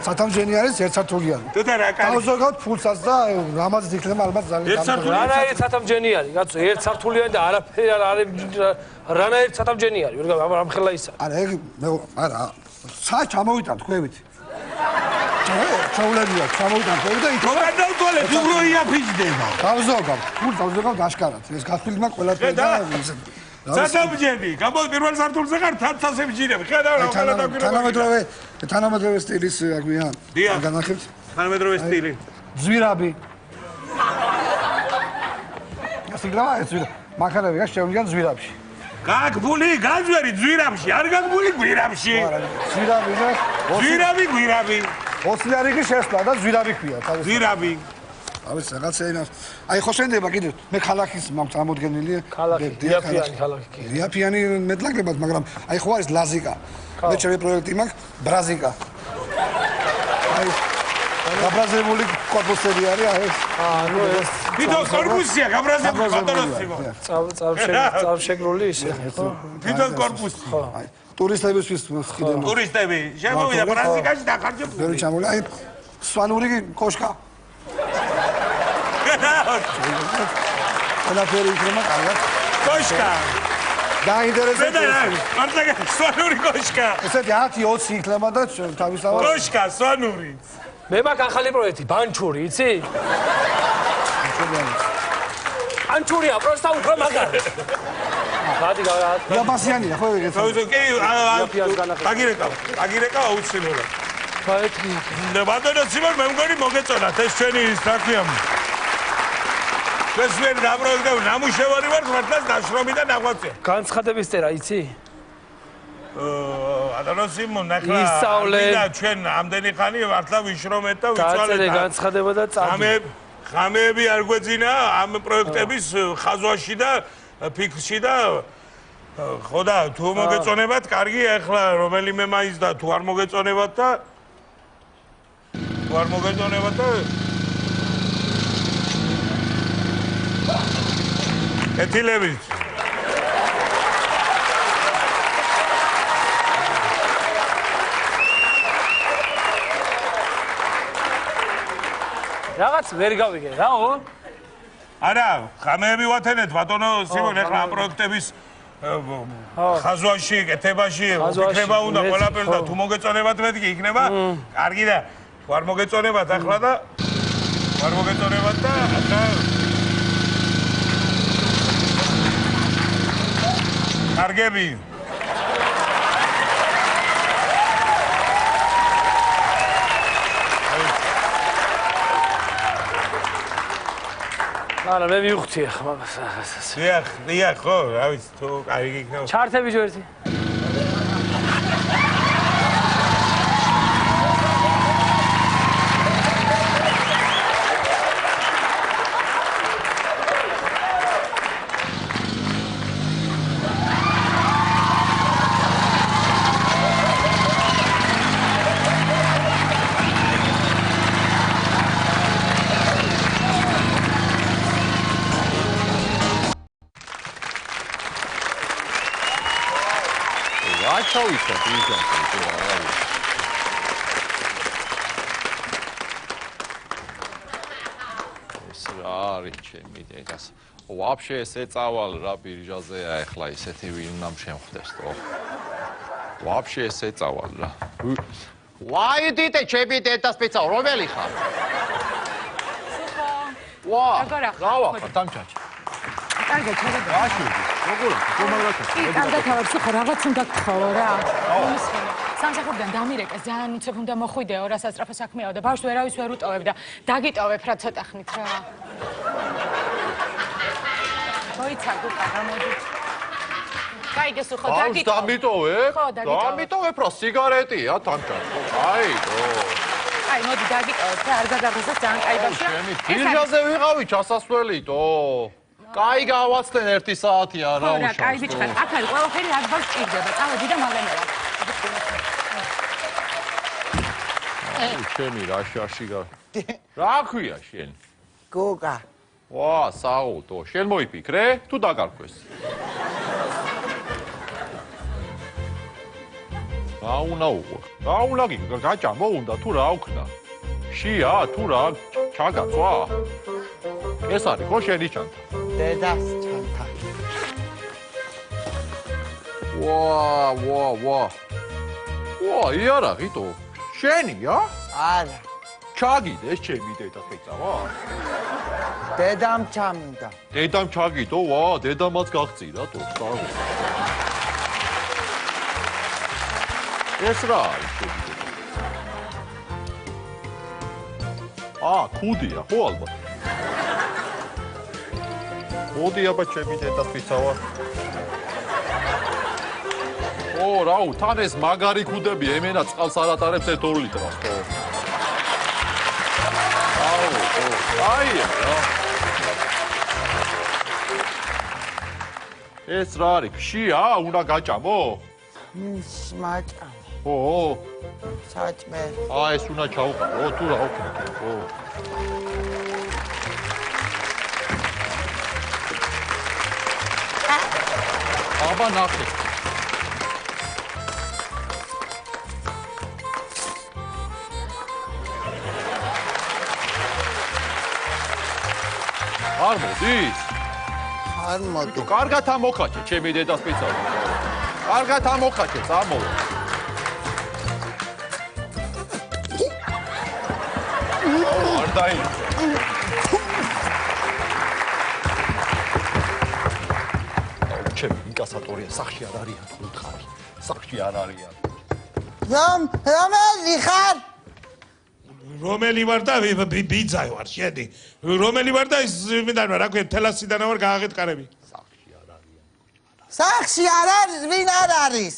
ცათამბჯენი არის ერთსართულიანი. თუ და რა კარი. დავზოგავთ ფულსაც და რამაც იქნება ალბათ ძალიან ერთსართულიანი. რანაირ ცათამბჯენი არის, კაცო, ერთსართულიანი და არაფერი არის რანაირ ცათამბჯენი არის, ამ ხელა ისა. არა, ეგ არა, ცა ჩამოვიტან თქვენით. ჩაულებია, ჩამოვიტან თქვენით და ითო როგორ დავთვალეთ, უგრო იაფიჯდება. დავზოგავთ, ფულს დავზოგავთ აშკარად. ეს გასვლილმა ყველაფერი და ცათამბჯენი, გამოდი პირველ სართულზე ხარ თათასებჯინები. ხედავ რა ყველა დაგვირობა. თანამედროვე სტილის აგვია. განახებთ. თანამედროვე სტილი. ზვირაბი. ასიგრავა ეს ზვირაბი. მანქანები გაშევლიან ზვირაბში. გაგბული გაძვერი ზვირაბში, არ გაგბული გვირაბში. ზვირაბი და გვირაბი. ოცნარიგი შესვლა და ზვირაბი ქვია. ზვირაბი. არის რაღაცა ინას. აი ხო შენდება კიდე მე ქალაქის მაქვს წარმოდგენილი. ქალაქი, იაფიანი ქალაქი კი. იაფიანი მეტლაგებად, მაგრამ აი ხო არის ლაზიკა. მე ჩემი პროექტი მაქვს ბრაზიკა. აი გაბრაზებული კორპუსები არის აი ეს. ნუ ეს თვითონ კორპუსია გაბრაზებული ბატონო სიმონ. წავშეგრული ისე ხო? თვითონ კორპუსი. აი ტურისტებისთვის კიდე ტურისტები შემოვიდა ბრაზიკაში დახარჯებული. ბევრი ჩამოვიდა აი სვანური კოშკა. ყველაფერი იქნება კარგად. კოშკა. დაინტერესებს. მართლა სვანური კოშკა. ესეთი 10-20 იქნება და თავისთავად. კოშკა სვანური. მე მაქვს ახალი პროექტი, ბანჩური, იცი? ბანჩურია, პროსტა უფრო მაგარი. გადი გავა. იაფასიანია ხო ეგეც. კი, აგირეკა აუცილებლად. ბაეთრი. და ბატონო სიმონ მე მგონი მოგეწონათ ეს ჩვენი საქმეა. ეს ვერ დაპროექტებ ნამუშევარი ვარ მართლაც დაშრომიდან აღვაწე. განცხადების წერა, იცი? ბატონო სიმონ ნახა ისწავლე. ჩვენ ამდენი ხანი მართლა ვიშრომეთ და ვიცვალეთ. დაწერე განცხადება და წადი. ხამეები არ გვეძინა ამ პროექტების ხაზვაში და ფიქრში და ხო და თუ მოგეწონებათ, კარგი, ახლა რომელიმე მაინც და თუ არ მოგეწონებათ და ეთილებით. რაღაც ვერ გავიგე, რაო? არა, ხამეები ვათენეთ, ბატონო სიმონ, ახლა ამ პროექტების ხაზვაში, კეთებაში, უფიქრება უნდა ყველაფერს და თუ მოგეწონებათ მეთქი იქნება. კარგი და თუ არ მოგეწონებათ ახლა და არ მოგეწონებათ და ახლა კარგები. არა, მე მივხვდი ახლა მაგას. დიახ, ხო, რა ვიცი, თუ კარგი იქნება. ჩართები ჯერტი. ჩავიცვა ბიჭო. ეს რა არის ჩემი დედას? Вообще ეს ეწავალ რა ბირჟაზეა ახლა ისეთი ვინ უნდა შემხვდეს თო. Вообще ეს ეწავალ რა. ვაიდიტე ჩემი დედას პიცა რომელი ხარ? სუფო. ვა. როგორ ახლა? გავახარ დამჭაჭი. კარგად ჩავიდა. რაშუდი? როგორ ხარ? კი, კარგად ხარ, სუფო, რაღაც უნდა გთხოვო რა. მომისმინე. სამსახურიდან დამირეკა, ძალიან უცებ უნდა მოხვიდეო რა სასწრაფო საქმეაო და ბავშვს ვერავის ვერ უტოვებ და დაგიტოვებ რა ცოტა ხნით რა. მოიცა გუკა გამოდით. გაიგე სუფო, დაგიტოვებ. დამიტოვებ? ხო, დაგიტოვებ. დამიტოვებ რა სიგარეტია დამჭაჭი. აიტო. აი, მოდი დაგიტოვებ და არ გაგაღიზოს ძალიან კაი ბავშვია. ჩემი ბირჟაზე ვიყავი ჩასასვლელითო. კაი გავაცდენ 1 საათია რა ხო რა, უშავს. კაი ბიჭხარ, აქ არის ყველაფერი რაც ბავშვს ჭირდება. წავედი და მაღენელა. ჩემი რა შაში გა. რა ქვია შენ? გოგა. ვა, საუთო. შენ მოიფიქრე თუ დაგარქვეს? რა უნდა უყო? რა უნდა გაჭამო უნდა თუ რა უქნა? შია თუ რა ჩაგაწვა? ეს არის ხო შენი ჩანთა? დედას ჩანთა. ვა. ვა, იარაღითო. შენია? არა. ჩაგიდეს ჩემი დედა ხეწავა? დედამ ჩამინდა. დედამ ჩაგიდო, ვა, დედამაც გაღწირა თო, სწავლა. ეს რა არის ჩემი დედა? ქუდია, ხო ალბათ. მოდი აბა ჩემი დედას ვიცავა. რაუ, თან ეს მაგარი ქუდები ემენა წყალს არ ატარებს 1-2 ლიტრას, ხო? აია რა. ეს რა არის? ქშია? უნდა გაჭამო? მაჭა. ო. საჭმე. ეს უნდა ჩაუყარო, თუ რა უქნა, ხო? აბა ნახე. არ მოდის? არ მოდი. კარგად ამოხაჭე, ჩემი დედას პიცა. კარგად ამოხაჭე, წამოვა. არ დაი. ჩემი ინკასატორია სახში არ არიან, ხუთხარი. სახში არ არიან. რომელი ხარ? რომელი ვარ და ბიძა ვარ შედი. რომელი ვარ და ის მინდა რა ქვია თელასიდან ვარ გააღეთყარები. სახში არ არის, ვინ არ არის?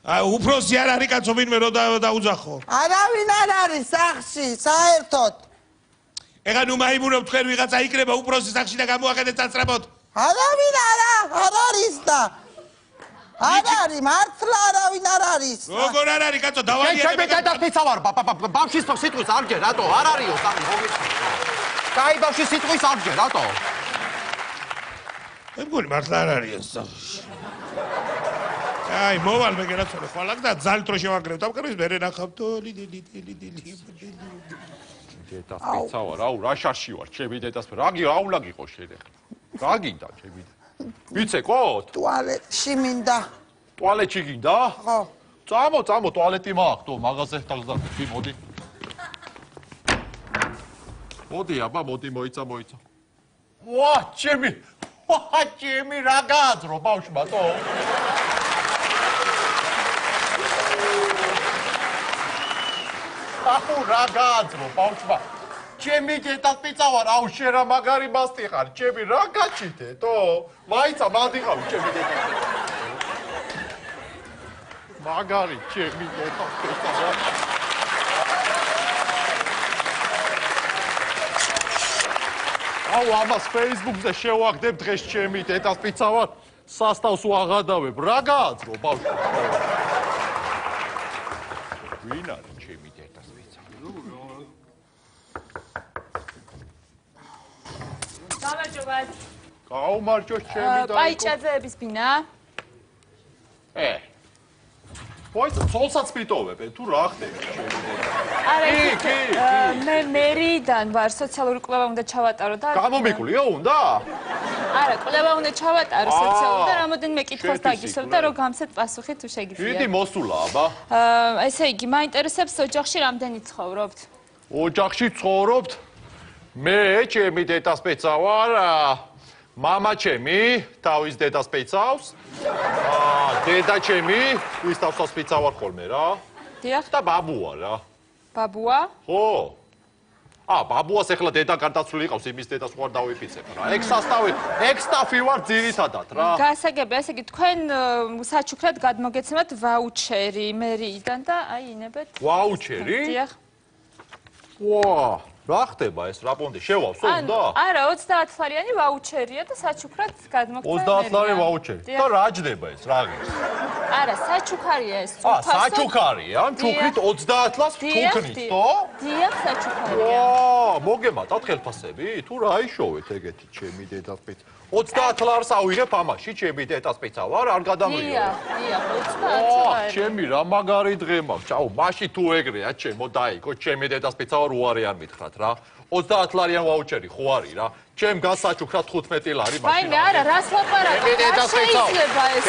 უფროსი არ არის კაცო ვინმე რო დაუძახო. არავინ არ არის სახში, საერთოდ. ეხა ნუ მაიმუნობ თქვენ ვიღაცა იქნება უფროსი სახში და გამოახედეთ წაცრაბოთ. არავინ არ არის და არ არის, მართლა არავინ არ არის. როგორ არ არის კაცო დავალიერებ. ჩემი დედას პიცა ვარ, ბავშვის სიტყვის არ ჯერ, რატო? არ არისო, სამი მოგიწევ. კაი ბავშვის სიტყვის არ ჯერ, რატო? მე მგონი მართლა არ არის ეს სახში. აი, მოვალ მე გერაცოლე ხვალაკ და ძალით რო შევაგრებ დამკერვის მე ნახავთო ლიდილი. დედას პიცა ვარ, აუ რა შარში ვარ, ჩემი დედას რა უნდა გიყო შენ ახლა. რა გინდა ჩემი დედა? ვიცეკოთ? ტუალეტში მინდა. ტუალეტში გინდა? ხო. წამო, ტუალეტი მაქვს, თო მაღაზიაზე დაგზავნა, მოდი. მოდი, აბა, მოდი, მოიცა. ვა, ჩემი რა გააძრო ბავშვმა, თო? აუ რა გააძრო ბავშვმა? ჩემი დედას პიცა ვარ, აუ შენ რა მაგარი მასტი ხარ, ჩემი რა გაჩიტე, თო? მაიცა მანდიყავი ჩემი დედას პიცა. მაგარი ჩემი დედას პიცა ვარ. აუ ამას Facebook-ზე შევაგდებ დღეს ჩემი დედას პიცა ვარ, სასტავს ვაღადავებ, რა გააძრო ბავშვი? ვინ არის ჩემი დედას პიცა? გამარჯობათ. გაუმარჯოს ჩემი და პაიჭაძეების ბინა? მოიც ცოლსაც მიტოვებ თუ რა ხდება? არა, მე მერიდან ვარ, სოციალური კვლევა უნდა ჩავატარო და გამომიკლიო უნდა? არა, კვლევა უნდა ჩავატარო სოციალური და რამოდენიმე კითხვას დაგისვებ და რომ გამსეთ პასუხი თუ შეგიძლია. დიდი მოსულა, აბა. ესე იგი, მაინტერესებს ოჯახში რამდენი ცხოვრობთ? ოჯახში ცხოვრობთ? მე, ჩემი დედასპეცა ვარ, მამა ჩემი, თავის დედას პეცავს. დედა ჩემი, ვის თავსას პეცავარ ხოლმე რა. დიახ. და ბაბუა რა. ბაბუა? ხო. ბაბუას ეხლა დედა გარდაცვლილი ყავს, იმის დედას ვარ დავიფიცებ რა. ექსტაფი ვარ ძირითადად რა. გასაგებია, ესე იგი, თქვენ საჩუქრად გადმოგეცემათ ვაუჩერი მერიიდან და აი ინებეთ. ვაუჩერი? დიახ. ვა, რა ხდება ეს რა პონდი შევავსო უნდა? არა, 30 ლარიანი ვაუჩერია და საჩუქრად გადმოგცემთ. 30 ლარი ვაუჩერი. და რა ჯდება ეს რა ღირს? არა, საჩუქარია ეს. საჩუქარია? ჩუქრით 30 ლარს ჩუქნით, თო? დიახ, საჩუქარია. ვა, მოგემატათ ხელფასები? თუ რა იშოვეთ ეგეთი ჩემი დედას პეცა? 30 ლარს ავიღებ ამაში, ჩემი დედას პეცა ვარ, არ გადამრიო. დიახ, 30 ლარი. ჩემი რა მაგარი დღე მაქვს. ჩაო, მაშინ თუ ეგრეა, ჩემო დაიგო, ჩემი დედას პეცა ვარ, უარი არ მითხრათ რა. 30 ლარიან ვაუჩერი ხო არის რა. ჩემ გასაჩუქრად 15 ლარი მაშინ. ვაიმე, არა, რას ლაპარაკობ? ჩემი დედას პეცა ვარ.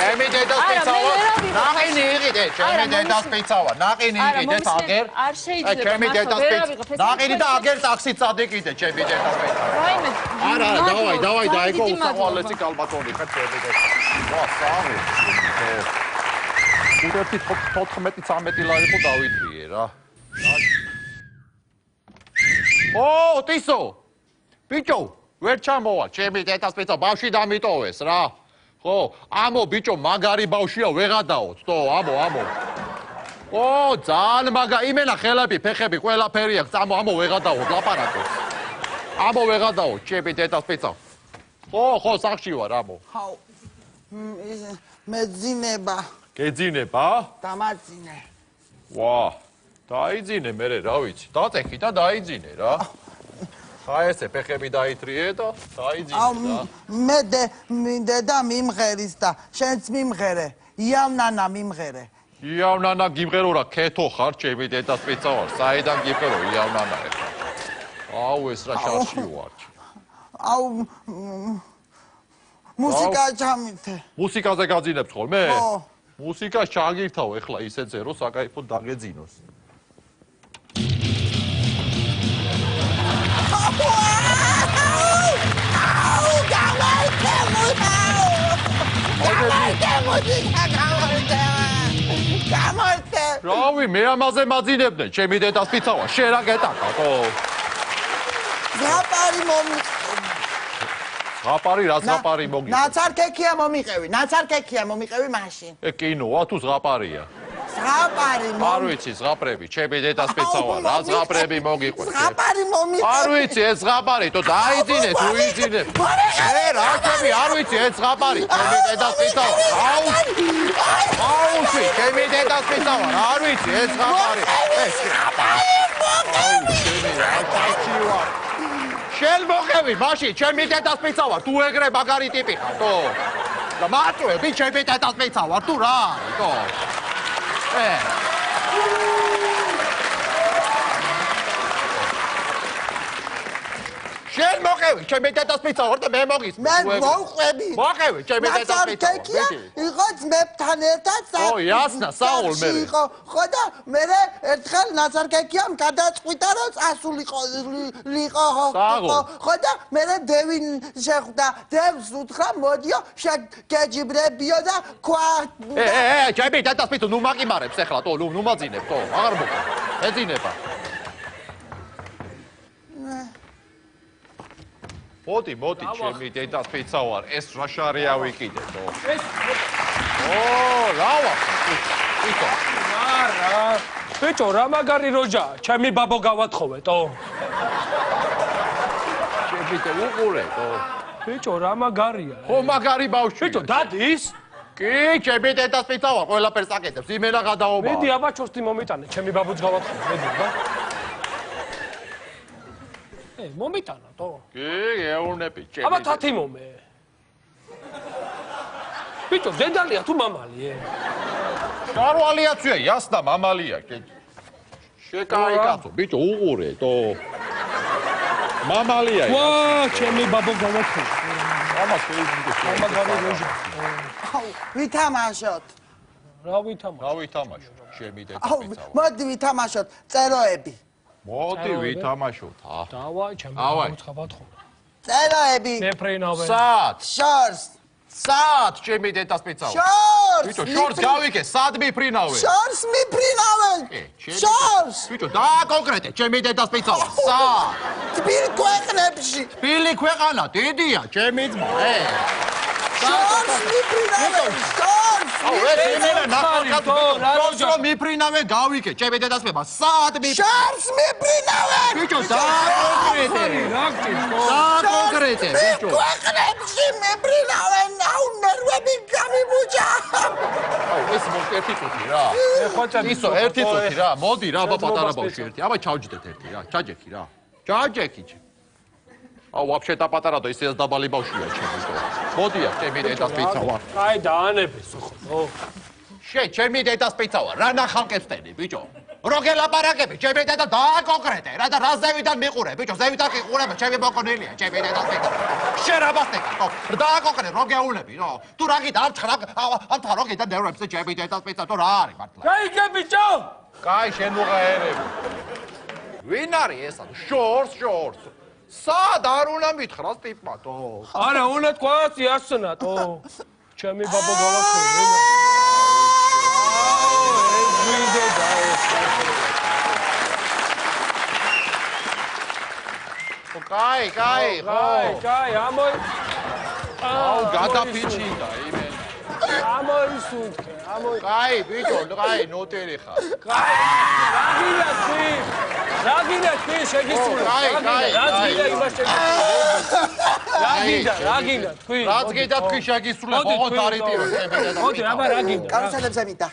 ჩემი დედას პეცა ვარ. ნაყინი იყიდე, ჩემი დედას პეცა ვარ. ნაყინი იყიდე, აგერ. არ შეიძლება. ჩემი დედას პეცა. ნაყინი და აგერ ტაქსით წადიკიდე, ჩემი დედას პეცა. ვაიმე. არა, დავაი, დაიგო უსაყვალესი კალბატონი ხარ ჩემი დედა. ვა, სამი. უდერთი 14-13 ლარი ხო დავითრიე რა. ო, ტისო. ბიჭო, ვერ ჩამოვა, ჩემი დედას პეცა ბავში დამიტოვეს რა. ხო, ამო ბიჭო, მაგარი ბავშია, ვეღადაოთ, თო, ამო. ო, ძალიან მაგარი, იმენა ხელები, ფეხები, ყველაფერი აქვს, ამო ვეღადაოთ, ლაპარაკობ. ამო ვეღადაოთ, ჩემი დედას პეცა. ხო, სახში ვარ, ამო. ხაო. მეძინება. გეძინება? დამაძინე. ვა, დაიძინე მე რა ვიცი. დაწეხი და დაიძინე რა. აი ესე ფეხები დაითრიე და დაიძინე რა. მე მინდე და მიმღერის და შენც მიმღერე. იავნანა მიმღერე. იავნანა გიმღერო რა, ქეთო ხარ, ჩემი დედას პეცა ვარ. საიდან გიმღერო იავნანა ეხლა. აუ ეს რა შარში ვარ. აუ მუსიკა ჩამირთე. მუსიკაზე გაძინებს ხოლმე? ხო. მუსიკას ჩაგირთავ ეხლა ისეთზე რომ საკაიფოდ დაგეძინოს. რავი, მე ამაზე მაძინებდნენ, ჩემი დედას პეცა ვარ, შენ რა გეტაკა, ხო? ზღაპარი ზღაპარი, რა ზღაპარი მოგიწევ? ნაცარქექია მომიყევი მაშინ. კინოა თუ ზღაპარია? ზღაპარი არ ვიცი, ზღაპრები, ჩემი დედას პეცა ვარ, რა ზღაპრები მოგიყვეთ? ზღაპარი მომიყევი. არ ვიცი, ეს ზღაპარი, თუ დაიძინე, თუ იძინე. რა ჩემი, არ ვიცი, ეს ზღაპარი, ჩემი დედას პეცა ვარ. აუჩი, ჩემი დედას პეცა ვარ, არ ვიცი, ეს ზღაპარი. შენ მოყევი, მაშინ, ჩემი დედას პეცა ვარ, თუ ეგრე მაგარი ტიპი ხარ, თო. და მაწვევი, ჩემი დედას პეცა ვარ, თუ რა არის, თო. შენ მოყევი, ჩემი დედას პეცა ვარ და მე მოგის. მე მოვყვები. მოყევი, ჩემი დედას პეცა ვარ. იყო ძმებთან ერთად ო, იასნა, საულ მე. ხო და მე ერთხელ ნაცარქექიამ გადაწყვიტა რომ წასულიყო. ხო და მე დევინ შეხვდა. დევს უთხრა, მოდიო, შეგეჯიბრებიო და ქვა. ჩემი დედას პეცა ნუ მაგიმარებს ეხლა, თო, ნუ მაძინებ, თო, აღარ მოგა. ეძინება. მოდი, ჩემი დედას პეცა ვარ, ეს რა შარია ვიკიდე, თო. ო, რა ვარ? იტო. არა. ბიჭო, რა მაგარი როჯა, ჩემი ბაბო გავათხოვე, თო. ჩემი და უყურე, თო. ბიჭო, რა მაგარია. ხო, მაგარი ბავშვი. ბიჭო, დადის? კი, ჩემი დედას პეცა ვარ, ყველაფერს აკეთებს, იმენა გადაობა. მედი აბა ჩოსტი მომიტანე, ჩემი ბაბუც გავათხოვე, მედი, ბა. მომიტანა, თო. კი, ეუნები, ჩემი. აბა თათი მომე. ბიჭო, დედალია თუ მამალი, შარვალიაცია, იასნა მამალია. შეკაი კაცო, ბიჭო, უყურე, თო. მამალია. ვა, ჩემი ბაბო გავათხო. ამას შეიძლება. ამა გავიგოჟა. ვითამაშოთ. რა ვითამაშოთ? რა ვითამაშოთ? ჩემი დედა აუ, პიცავა. მოდი ვითამაშოთ წეროები. მოდი ვითამაშოთ, დავაი, ჩემი ავაი. გავათხო. წეროები. მეფრინავენ. სად? შორს. სად ჩემი დედას პიცავა? შორს. ბიჭო, შორს გავიგე, სად მიფრინავე? შორს მიფრინავენ. შორს. ბიჭო, დააკონკრეტე, ჩემი დედას პიცავა. სად? თბილ ქვეყნებში. თბილი ქვეყანა, დიდია, ჩემი ძმა, შორს მიფრინავენ. შორს. აუ, ეს იმენა ნახალკაცო, რომ მიფრინავე გავიგე, ჩემი დედას პეპა, სად მიფრინავე? შორს მიფრინავენ. ბიჭო, დააკონკრეტე. დააკონკრეტე, ბიჭო. ქვეყნებში მიფრინავენ. აუ, ნერვები გამიბუჯა. აუ, ეს ერთი წუთი რა. ისო, ერთი წუთი რა. მოდი რა, პატარა ბავშვი ერთი. აბა ჩავჯდეთ ერთი რა. ჩაჯექი რა. ჩაჯექი. აუ, ვაფშე და პატარა და ისეაც დაბალი ბავშვია ჩემი დო. მოდია, ჩემი დედას პიცავა. აი, დაანებეს ხო. ჩემი დედას პიცავა. რა ნახალკებს ტენი, ბიჭო. რო გელაპარაკები, ჩემი დედა დააკონკრეტე რა და რა ზევიდან მიყურე, ბიჭო, ზევიდან ყურება, ჩემი მოკონილია, ჩემი დედას პიცავა. შერაბასტეკა, დააკონკრეტე, რო გეულები, რო. თუ რა გიდა, ამ რო გიდა ნერვებს ჩემი დედას პიცავა, თუ რა არის მართლა. გაიგე ბიჭო. კაი, შენ უღაერები. ვინ არის ესა? შორს. სად არ უნდა მითხრას ტიპმა, თო. არა, უნდა თქვას იასნა, თო. ჩემი ბაბო გავათხო. კაი, ამოი. აუ, გადაფიჩინდა იმენ. ამოისუნთქე, ამოი. კაი, ბიჭო, ნოტერი ხარ. რა გინდა თქვი შეგისურვებ. რა გინდა იმას შეგისურვებ. რა გინდა თქვი. რაც გინდა თქვი შეგისურვებ, ოღონდ არიტირო ჩემი დედა. მოდი, აბა რა გინდა. კარუსელებზე მინდა.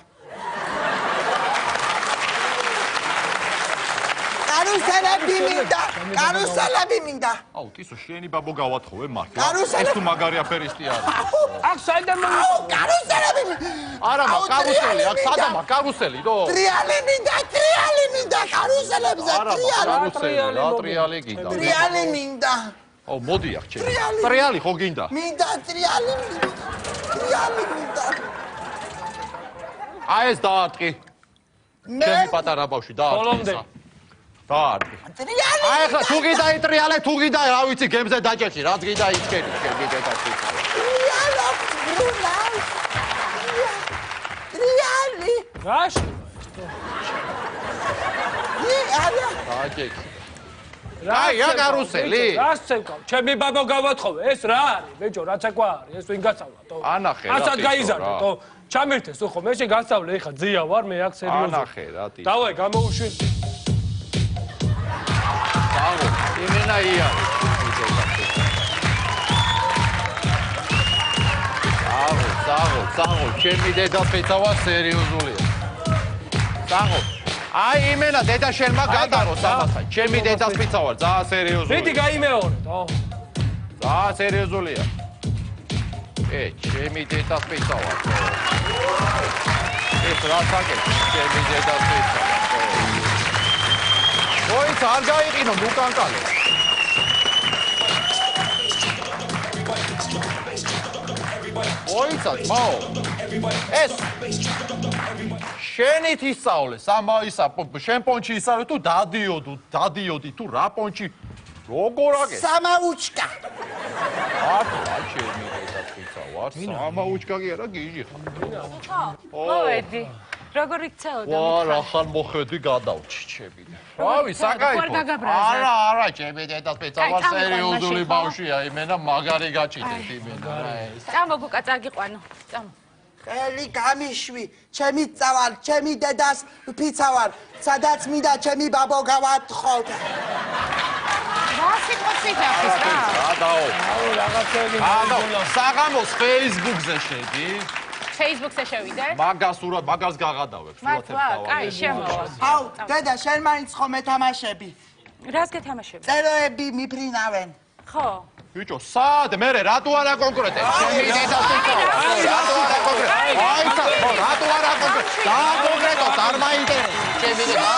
კარუსელები მინდა. აუ, ტისო, შენი ბაბო გავათხოვე მართლა. კარუსელი. ეს თუ მაგარი აფერისტი არის. აქ საიდან მოიწვა? აუ, კარუსელები. არა, კარუსელი, აქ სადამა კარუსელი, დო. ტრიალი მინდა კარუსელებზე, ტრიალი. რა ტრიალი გინდა. ტრიალი მინდა. აუ, მოდი აქ ჩემი. ტრიალი ხო გინდა? მინდა ტრიალი მინდა. აი ეს დაარტყი. ჩემი პატარა ბავშვი დაარტყი. დაარტყი. ტრიალი. აი ახლა თუ გინდა იტრიალე, თუ გინდა რა ვიცი გემზე დაჭერში, რაც გინდა იჩქერი, ჩემი დედა პიცა. ტრიალი. რაში? დაჭერში. რა კარუსელი? რას წევკავ? ჩემი ბაბო გავათხოვე, ეს რა არის? ბიჭო, რა ცეკვა არის? ეს ვინ გასწავლა, თო? ანახე რა. ასაც გაიზარდო, თო? ჩამირთეს ხო, მე შეგასწავლე, ეხა ძია ვარ, მე აქ სერიოზული. ანახე რა ტი. დავაი, გამოუშვი. დაო, იმენა იარი. დაო, ჩემი დედა პეცავა სერიოზულია. დაო. აი იმენა დედა შენმა გადარო სამასა. ჩემი დედას პეცავა ძალიან სერიოზულია. რითი გაიმეორე, თო? ძალიან სერიოზულია. ჩემი დედას პეცავა. ეს რა საკეთე? ჩემი დედას პეცავა. მოიც არ გაიყინო მუკანკალე. მოიცა ძმაო. ეს შენით ისწავლე, სამაისა შენ პონჩი ისწავლე თუ დადიოდი თუ რა პონჩი როგორ აგე? სამაუჩკა. არა, ჩემი დედას პეცავა, სამაუჩკა კი არა, გიჟი ხარ. მოვედი. როგორ იქცეოდა? ვარა, ხან მოხედი გადავჭი ჩემი. რავი, საკაიფო. არა, ჩემი დედას პეცავა სერიოზული ბავშვია, იმენა მაგარი გაჭიდეთ იმენა რა ეს. წამო გუკა წაგიყვანო. წამო. ხელი გამიშვი, ჩემი წავალ, ჩემი დედას პიცავარ, სადაც მინდა ჩემი ბაბო გავათხოვ. რა სიტყვით ახის რა? დაო. აუ, რაღაცები. საღამოს Facebook-ზე შედი. Facebook-ზე შევიდე? მაგას გაღადავებ, სულათებს დავარ. კაი, შემოვა. აუ, დედა, შენ მაინც ხომ ეთამაშები? რას გეთამაშები? წეროები მიფრინავენ. ხო. ბიჭო, სად? მე რატო არა კონკრეტე? ჩემი დედას ვიწავლა. რატო არა კონკრეტე? აი, რატო არა კონკრეტე? და კონკრეტო, არ მაინტერესებს. ჩემი დედა.